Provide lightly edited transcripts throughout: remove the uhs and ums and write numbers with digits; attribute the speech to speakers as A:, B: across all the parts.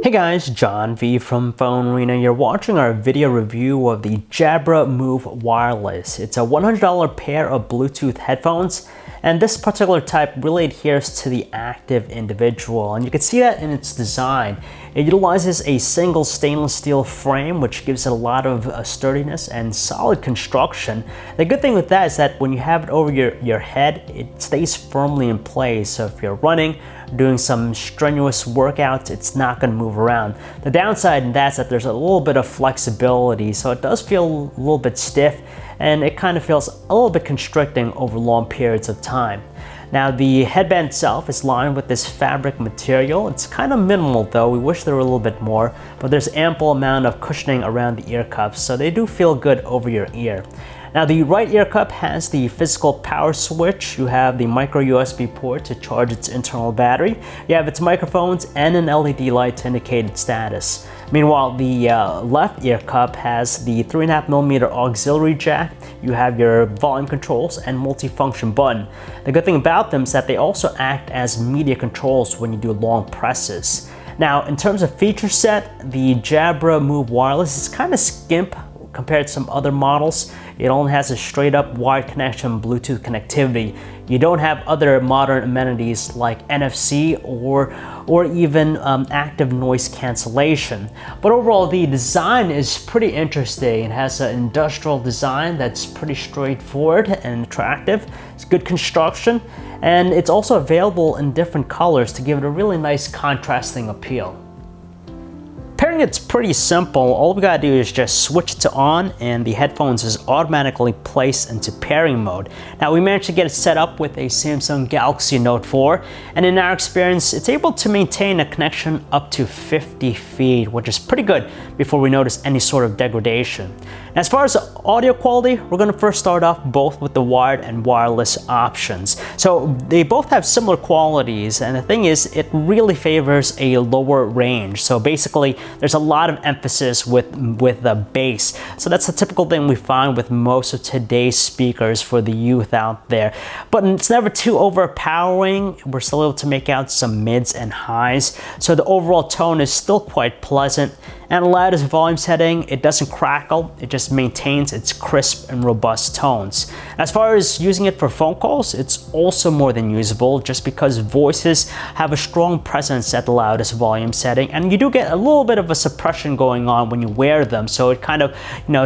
A: Hey guys, John V from PhoneArena. You're watching our video review of the Jabra Move Wireless. It's a $100 pair of Bluetooth headphones, and this particular type really adheres to the active individual, and you can see that in its design. It utilizes a single stainless steel frame, which gives it a lot of sturdiness and solid construction. The good thing with that is that when you have it over your head, it stays firmly in place. So if you're running, doing some strenuous workouts, it's not going to move around. The downside in that is that there's a little bit of flexibility, so it does feel a little bit stiff, and it kind of feels a little bit constricting over long periods of time. Now, the headband itself is lined with this fabric material. It's kind of minimal though. We wish there were a little bit more, but there's ample amount of cushioning around the ear cups, so they do feel good over your ear. Now, the right ear cup has the physical power switch. You have the micro USB port to charge its internal battery. You have its microphones and an LED light to indicate its status. Meanwhile, the left ear cup has the 3.5mm auxiliary jack. You have your volume controls and multifunction button. The good thing about them is that they also act as media controls when you do long presses. Now, in terms of feature set, the Jabra Move Wireless is kind of skimp compared to some other models. It only has a straight up wired connection Bluetooth connectivity. You don't have other modern amenities like NFC or even active noise cancellation. But overall, the design is pretty interesting. It has an industrial design that's pretty straightforward and attractive. It's good construction, and it's also available in different colors to give it a really nice contrasting appeal. Pairing it's pretty simple. All we gotta do is just switch it to on, and the headphones is automatically placed into pairing mode. Now, we managed to get it set up with a Samsung Galaxy Note 4, and in our experience, it's able to maintain a connection up to 50 feet, which is pretty good before we notice any sort of degradation. As far as audio quality, we're gonna first start off both with the wired and wireless options. So they both have similar qualities, and the thing is, it really favors a lower range. So basically, there's a lot of emphasis with the bass. So that's the typical thing we find with most of today's speakers for the youth out there. But it's never too overpowering. We're still able to make out some mids and highs. So the overall tone is still quite pleasant. And the loudest volume setting, it doesn't crackle, it just maintains its crisp and robust tones. As far as using it for phone calls, it's also more than usable, just because voices have a strong presence at the loudest volume setting, and you do get a little bit of a suppression going on when you wear them, so it kind of,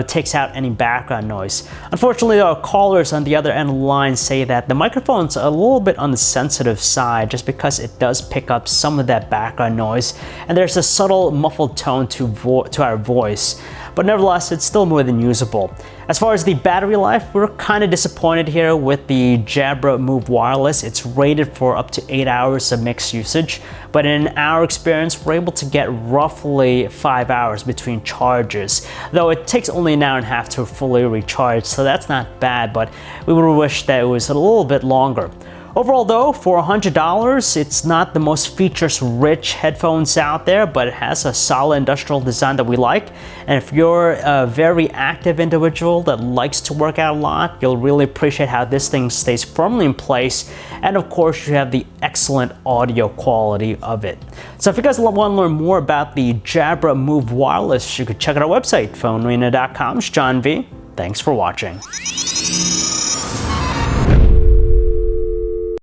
A: takes out any background noise. Unfortunately, our callers on the other end of the line say that the microphone's a little bit on the sensitive side, just because it does pick up some of that background noise, and there's a subtle muffled tone to our voice, but nevertheless, it's still more than usable. As far as the battery life, we're kind of disappointed here with the Jabra Move Wireless. It's rated for up to 8 hours of mixed usage, but in our experience, we're able to get roughly 5 hours between charges, though it takes only an hour and a half to fully recharge, so that's not bad, but we would wish that it was a little bit longer. Overall though, for $100, it's not the most features-rich headphones out there, but it has a solid industrial design that we like. And if you're a very active individual that likes to work out a lot, you'll really appreciate how this thing stays firmly in place. And of course, you have the excellent audio quality of it. So if you guys want to learn more about the Jabra Move Wireless, you could check out our website, PhoneArena.com. It's John V. Thanks for watching.